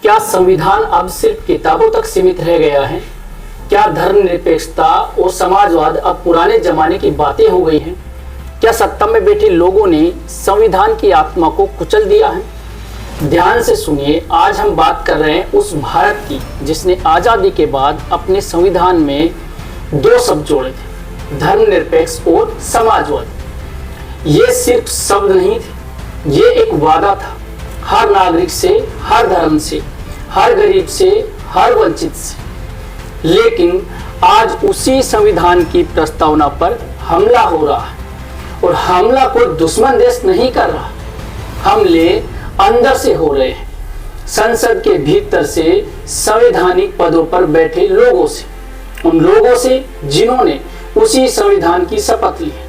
क्या संविधान अब सिर्फ किताबों तक सीमित रह गया है? क्या धर्मनिरपेक्षता और समाजवाद अब पुराने जमाने की बातें हो गई हैं? क्या सत्ता में बैठे लोगों ने संविधान की आत्मा को कुचल दिया है? ध्यान से सुनिए, आज हम बात कर रहे हैं उस भारत की जिसने आजादी के बाद अपने संविधान में दो शब्द जोड़े थे, धर्मनिरपेक्ष और समाजवाद। ये सिर्फ शब्द नहीं थे, ये एक वादा था, हर नागरिक से, हर धर्म से, हर गरीब से, हर वंचित से। लेकिन आज उसी संविधान की प्रस्तावना पर हमला हो रहा है, और हमला कोई दुश्मन देश नहीं कर रहा, हमले अंदर से हो रहे हैं, संसद के भीतर से, संवैधानिक पदों पर बैठे लोगों से, उन लोगों से जिन्होंने उसी संविधान की शपथ ली है।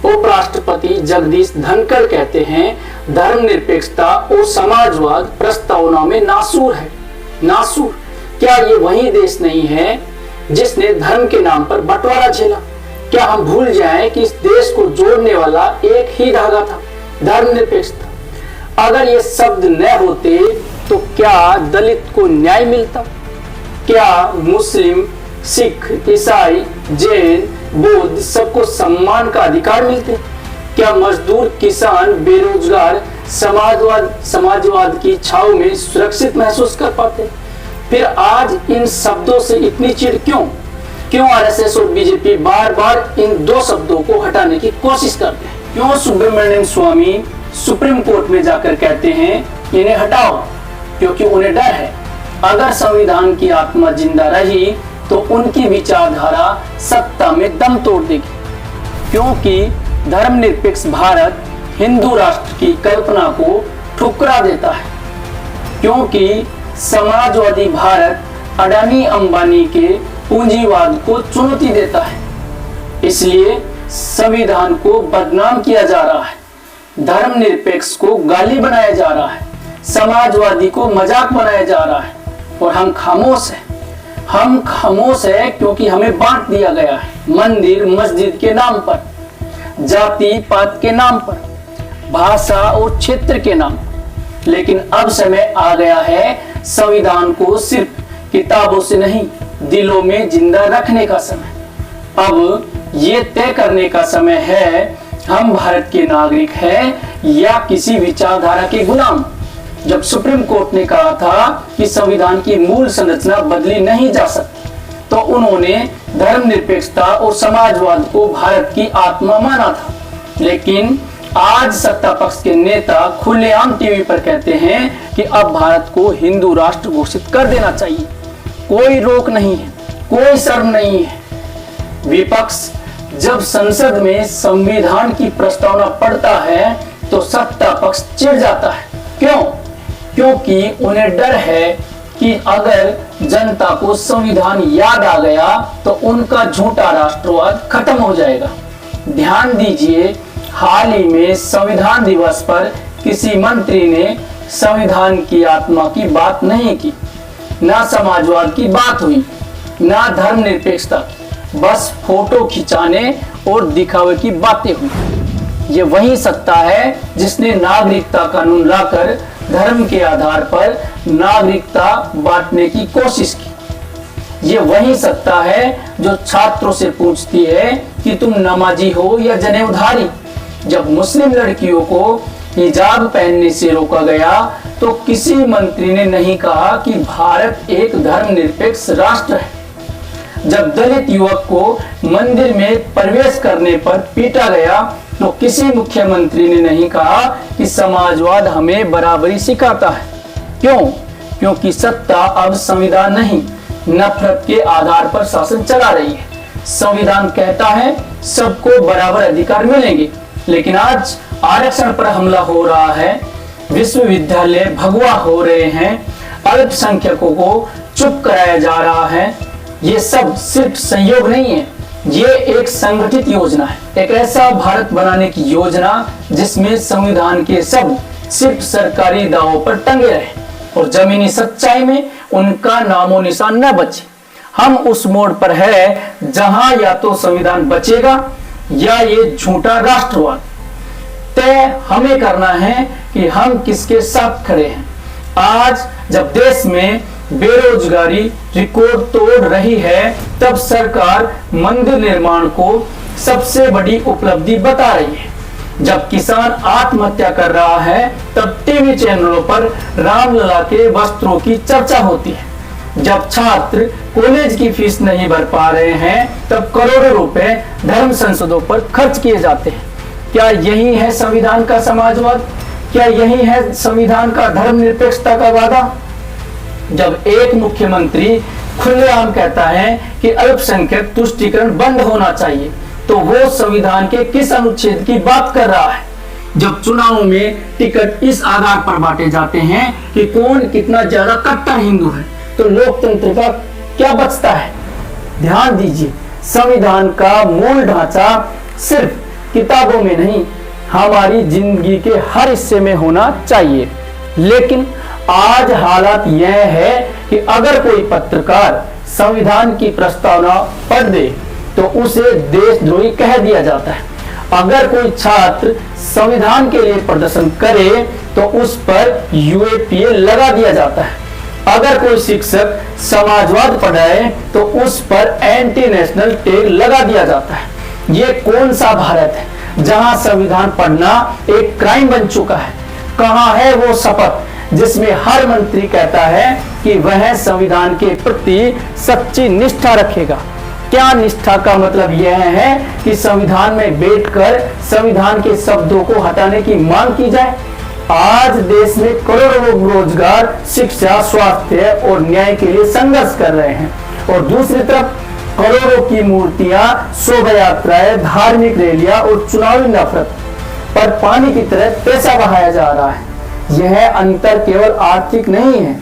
उपराष्ट्रपति जगदीश धनखड़ कहते हैं, धर्मनिरपेक्षता और समाजवाद प्रस्तावना में नासूर है। नासूर? क्या ये वही देश नहीं है जिसने धर्म के नाम पर बंटवारा झेला? क्या हम भूल जाएं कि इस देश को जोड़ने वाला एक ही धागा था, धर्मनिरपेक्षता? अगर ये शब्द न होते तो क्या दलित को न्याय मिलता? क्या मुस्लिम, सिख, ईसाई, जैन, बौद्ध सबको सम्मान का अधिकार मिलते? क्या मजदूर, किसान, बेरोजगार समाजवाद की छाव में सुरक्षित महसूस कर पाते? फिर आज इन शब्दों से इतनी चिढ़ क्यों आरएसएस और बीजेपी बार बार इन दो शब्दों को हटाने की कोशिश करते हैं? क्यों सुब्रमण्यम स्वामी सुप्रीम कोर्ट में जाकर कहते हैं इन्हें हटाओ? क्योंकि उन्हें डर है, अगर संविधान की आत्मा जिंदा रही तो उनकी विचारधारा सत्ता में दम तोड़ देगी। क्योंकि धर्मनिरपेक्ष भारत हिंदू राष्ट्र की कल्पना को ठुकरा देता है। क्योंकि समाजवादी भारत अडानी अंबानी के पूंजीवाद को चुनौती देता है। इसलिए संविधान को बदनाम किया जा रहा है, धर्मनिरपेक्ष को गाली बनाया जा रहा है, समाजवादी को मजाक बनाया जा रहा है, और हम खामोश हैं। हम खामोश है क्योंकि हमें बांट दिया गया है, मंदिर मस्जिद के नाम पर, जाति पात के नाम पर, भाषा और क्षेत्र के नाम पर। लेकिन अब समय आ गया है संविधान को सिर्फ किताबों से नहीं, दिलों में जिंदा रखने का समय। अब ये तय करने का समय है, हम भारत के नागरिक हैं या किसी विचारधारा के गुलाम। जब सुप्रीम कोर्ट ने कहा था कि संविधान की मूल संरचना बदली नहीं जा सकती, तो उन्होंने धर्मनिरपेक्षता और समाजवाद को भारत की आत्मा माना था। लेकिन आज सत्ता पक्ष के नेता खुलेआम टीवी पर कहते हैं कि अब भारत को हिंदू राष्ट्र घोषित कर देना चाहिए। कोई रोक नहीं है, कोई शर्म नहीं है। विपक्ष जब संसद में संविधान की प्रस्तावना पढ़ता है तो सत्ता पक्ष चिढ़ जाता है। क्यों? क्योंकि उन्हें डर है कि अगर जनता को संविधान याद आ गया तो उनका झूठा राष्ट्रवाद खत्म हो जाएगा। ध्यान दीजिए, हाल ही में संविधान दिवस पर किसी मंत्री ने संविधान की आत्मा की बात नहीं की, ना समाजवाद की बात हुई, ना धर्मनिरपेक्षता, बस फोटो खिंचाने और दिखावे की बातें हुई। ये वही सत्ता है जिसने नागरिकता कानून लाकर धर्म के आधार पर नागरिकता बांटने की कोशिश की। ये वही सत्ता है जो छात्रों से पूछती है कि तुम नमाजी हो या जनेऊधारी। जब मुस्लिम लड़कियों को हिजाब पहनने से रोका गया तो किसी मंत्री ने नहीं कहा कि भारत एक धर्मनिरपेक्ष राष्ट्र है। जब दलित युवक को मंदिर में प्रवेश करने पर पीटा गया तो किसी मुख्यमंत्री ने नहीं कहा कि समाजवाद हमें बराबरी सिखाता है। क्यों? क्योंकि सत्ता अब संविधान नहीं, नफरत के आधार पर शासन चला रही है। संविधान कहता है सबको बराबर अधिकार मिलेंगे, लेकिन आज आरक्षण पर हमला हो रहा है, विश्वविद्यालय भगवा हो रहे हैं, अल्पसंख्यकों को चुप कराया जा रहा है। ये सब सिर्फ संयोग नहीं है, ये एक संगठित योजना है, एक ऐसा भारत बनाने की योजना जिसमें संविधान के शब्द सिर्फ सरकारी दावों पर टंगे रहे और जमीनी सच्चाई में उनका नामो निशान न बचे। हम उस मोड़ पर है जहां या तो संविधान बचेगा या ये झूठा राष्ट्रवाद? तय हमें करना है कि हम किसके साथ खड़े हैं। आज जब देश में बेरोजगारी रिकॉर्ड तोड़ रही है, तब सरकार मंदिर निर्माण को सबसे बड़ी उपलब्धि बता रही है। जब किसान आत्महत्या कर रहा है, तब टीवी चैनलों पर रामलला के वस्त्रों की चर्चा होती है। जब छात्र कॉलेज की फीस नहीं भर पा रहे हैं, तब करोड़ों रुपए धर्म संसदों पर खर्च किए जाते हैं। क्या यही है संविधान का समाजवाद? क्या यही है संविधान का धर्मनिरपेक्षता का वादा? जब एक मुख्यमंत्री खुलेआम कहता है कि अल्पसंख्यक तुष्टीकरण बंद होना चाहिए, तो वो संविधान के किस अनुच्छेद की बात कर रहा है? जब चुनावों में टिकट इस आधार पर बांटे जाते हैं कि कौन कितना ज्यादा कट्टर हिंदू है, तो लोकतंत्र का क्या बचता है? ध्यान दीजिए, संविधान का मूल ढांचा सिर्फ किताबों में नहीं, हमारी जिंदगी के हर हिस्से में होना चाहिए। लेकिन आज हालात यह है कि अगर कोई पत्रकार संविधान की प्रस्तावना पढ़ दे तो उसे देशद्रोही कह दिया जाता है। अगर कोई छात्र संविधान के लिए प्रदर्शन करे तो उस पर यूएपीए लगा दिया जाता है। अगर कोई शिक्षक समाजवाद पढ़ाए तो उस पर एंटी नेशनल टैग लगा दिया जाता है। ये कौन सा भारत है जहां संविधान पढ़ना एक क्राइम बन चुका है? कहां है वो शपथ जिसमें हर मंत्री कहता है कि वह संविधान के प्रति सच्ची निष्ठा रखेगा? क्या निष्ठा का मतलब यह है कि संविधान में बैठकर संविधान के शब्दों को हटाने की मांग की जाए? आज देश में करोड़ों लोग रोजगार, शिक्षा, स्वास्थ्य और न्याय के लिए संघर्ष कर रहे हैं, और दूसरी तरफ करोड़ों की मूर्तियां, शोभा यात्राएं, धार्मिक रैलियां और चुनावी नफरत पर पानी की तरह पैसा बहाया जा रहा है। यह अंतर केवल आर्थिक नहीं है,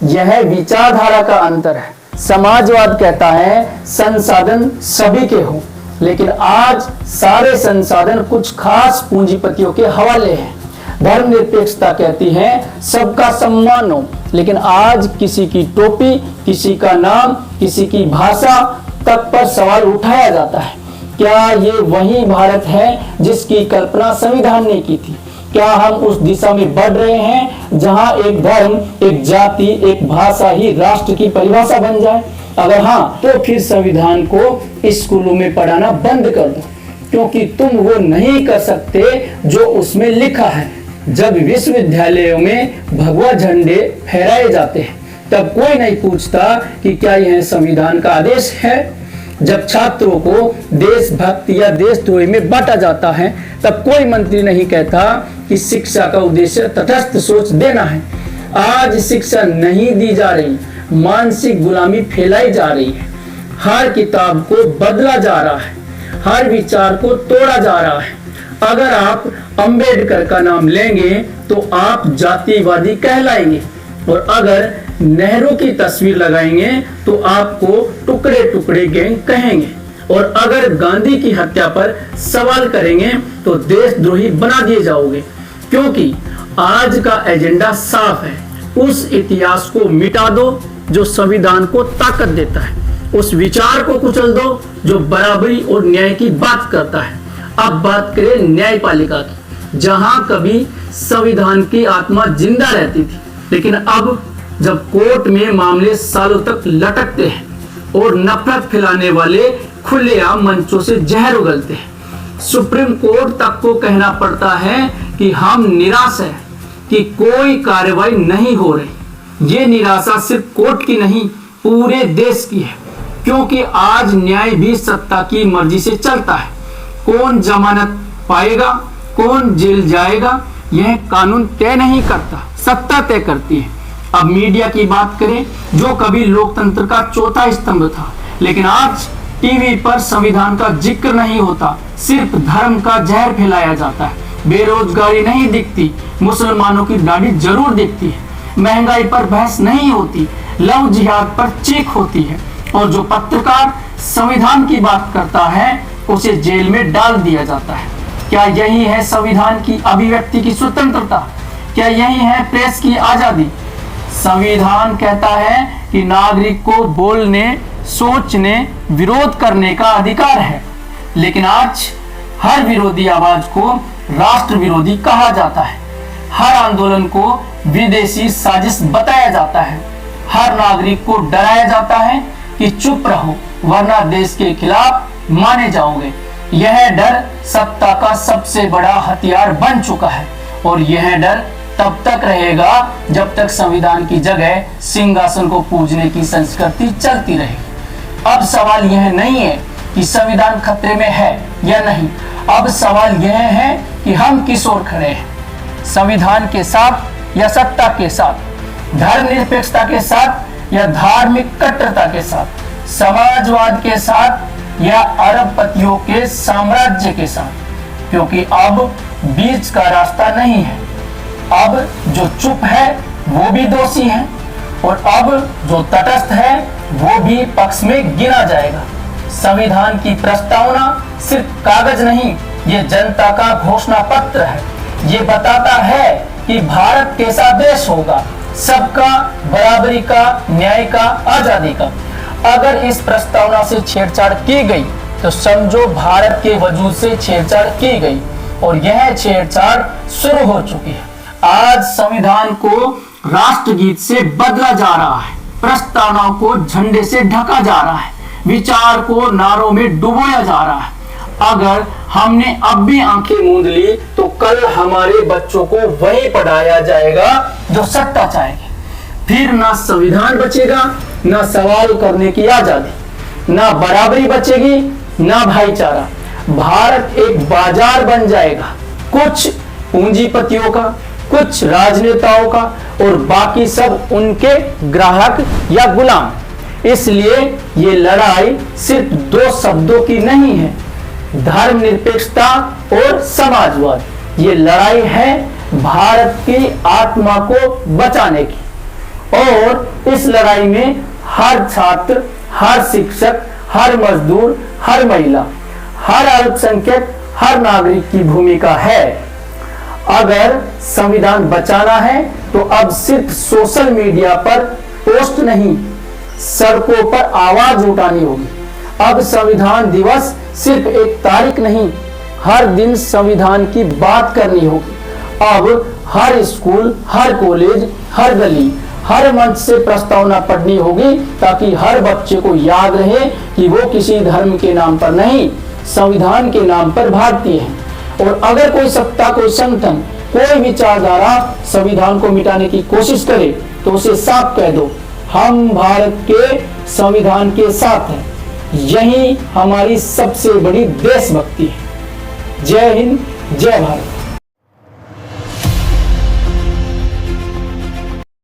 यह विचारधारा का अंतर है। समाजवाद कहता है संसाधन सभी के हो, लेकिन आज सारे संसाधन कुछ खास पूंजीपतियों के हवाले हैं। धर्मनिरपेक्षता कहती है सबका सम्मान हो, लेकिन आज किसी की टोपी, किसी का नाम, किसी की भाषा तक पर सवाल उठाया जाता है। क्या ये वही भारत है जिसकी कल्पना संविधान ने की थी? क्या हम उस दिशा में बढ़ रहे हैं जहां एक धर्म, एक जाति, एक भाषा ही राष्ट्र की परिभाषा बन जाए? अगर हाँ, तो फिर संविधान को स्कूलों में पढ़ाना बंद कर दो, क्योंकि तुम वो नहीं कर सकते जो उसमें लिखा है। जब विश्वविद्यालयों में भगवा झंडे फहराए जाते हैं, तब कोई नहीं पूछता कि क्या यह संविधान का आदेश है। जब छात्रों को देशभक्ति या देशद्रोही में बांटा जाता है, तब कोई मंत्री नहीं कहता कि शिक्षा का उद्देश्य तटस्थ सोच देना है। आज शिक्षा नहीं दी जा रही, मानसिक गुलामी फैलाई जा रही है। हर किताब को बदला जा रहा है, हर विचार को तोड़ा जा रहा है। अगर आप अंबेडकर का नाम लेंगे तो आप जातिवादी कहलाएंगे, और अगर नेहरू की तस्वीर लगाएंगे तो आपको टुकड़े टुकड़े गैंग कहेंगे, और अगर गांधी की हत्या पर सवाल करेंगे तो देशद्रोही बना दिए जाओगे। क्योंकि आज का एजेंडा साफ है, उस इतिहास को मिटा दो जो संविधान को ताकत देता है, उस विचार को कुचल दो जो बराबरी और न्याय की बात करता है। अब बात करें न्यायपालिका की, जहां कभी संविधान की आत्मा जिंदा रहती थी, लेकिन अब जब कोर्ट में मामले सालों तक लटकते हैं और नफरत फैलाने वाले खुलेआम मंचों से जहर उगलते हैं, सुप्रीम कोर्ट तक को कहना पड़ता है कि हम निराश हैं कि कोई कार्रवाई नहीं हो रही। ये निराशा सिर्फ कोर्ट की नहीं, पूरे देश की है, क्योंकि आज न्याय भी सत्ता की मर्जी से चलता है। कौन जमानत पाएगा, कौन जेल जाएगा, यह कानून तय नहीं करता, सत्ता तय करती है। अब मीडिया की बात करें, जो कभी लोकतंत्र का चौथा स्तंभ था, लेकिन आज टीवी पर संविधान का जिक्र नहीं होता, सिर्फ धर्म का जहर फैलाया जाता है। बेरोजगारी नहीं दिखती, मुसलमानों की दाढ़ी जरूर दिखती है। महंगाई पर बहस नहीं होती, लव जिहाद पर चीख होती है, और जो पत्रकार संविधान की बात करता है उसे जेल में डाल दिया जाता है। क्या यही है संविधान की अभिव्यक्ति की स्वतंत्रता? क्या यही है प्रेस की आजादी? संविधान कहता है कि नागरिक को बोलने, सोचने, विरोध करने का अधिकार है, लेकिन आज हर विरोधी आवाज को राष्ट्र विरोधी कहा जाता है। हर आंदोलन को विदेशी साजिश बताया जाता है। हर नागरिक को डराया जाता है कि चुप रहो वरना देश के खिलाफ माने जाओगे। यह डर सत्ता का सबसे बड़ा हथियार बन चुका है और यह डर तब तक रहेगा जब तक संविधान की जगह सिंहासन को पूजने की संस्कृति चलती रहेगी। अब सवाल यह नहीं है कि संविधान खतरे में है या नहीं, अब सवाल यह है कि हम किस ओर खड़े हैं, संविधान के साथ या सत्ता के साथ, धर्मनिरपेक्षता के साथ या धार्मिक कट्टरता के साथ, समाजवाद के साथ या अरबपतियों के साम्राज्य के साथ। क्योंकि अब बीच का रास्ता नहीं है। अब जो चुप है वो भी दोषी है और अब जो तटस्थ है वो भी पक्ष में गिना जाएगा। संविधान की प्रस्तावना सिर्फ कागज नहीं, ये जनता का घोषणा पत्र है। ये बताता है कि भारत कैसा देश होगा, सबका, बराबरी का, न्याय का, आजादी का। अगर इस प्रस्तावना से छेड़छाड़ की गई तो समझो भारत के वजूद से छेड़छाड़ की गई और यह छेड़छाड़ शुरू हो चुकी है। आज संविधान को राष्ट्रगीत से बदला जा रहा है, प्रस्तावनाओं को झंडे से ढका जा रहा है, विचार को नारों में डुबोया जा रहा है। अगर हमने अब भी आंखें मूंद ली तो कल हमारे बच्चों को वही पढ़ाया जाएगा जो सत्ता चाहेगी। फिर ना संविधान बचेगा, ना सवाल करने की आजादी, ना बराबरी बचेगी, ना भाईचारा। भारत एक बाजार बन जाएगा, कुछ पूंजीपतियों का, कुछ राजनेताओं का और बाकी सब उनके ग्राहक या गुलाम। इसलिए ये लड़ाई सिर्फ दो शब्दों की नहीं है, धर्मनिरपेक्षता और समाजवाद। ये लड़ाई है भारत की आत्मा को बचाने की और इस लड़ाई में हर छात्र, हर शिक्षक, हर मजदूर, हर महिला, हर अल्पसंख्यक, हर नागरिक की भूमिका है। अगर संविधान बचाना है तो अब सिर्फ सोशल मीडिया पर पोस्ट नहीं, सड़कों पर आवाज उठानी होगी। अब संविधान दिवस सिर्फ एक तारीख नहीं, हर दिन संविधान की बात करनी होगी। अब हर स्कूल, हर कॉलेज, हर गली, हर मंच से प्रस्तावना पढ़नी होगी ताकि हर बच्चे को याद रहे कि वो किसी धर्म के नाम पर नहीं, संविधान के नाम पर भारतीय है। और अगर कोई सत्ता, कोई संगठन, कोई विचारधारा संविधान को मिटाने की कोशिश करे तो उसे साफ कह दो, हम भारत के संविधान के साथ हैं। यही हमारी सबसे बड़ी देशभक्ति है। जय हिंद, जय भारत।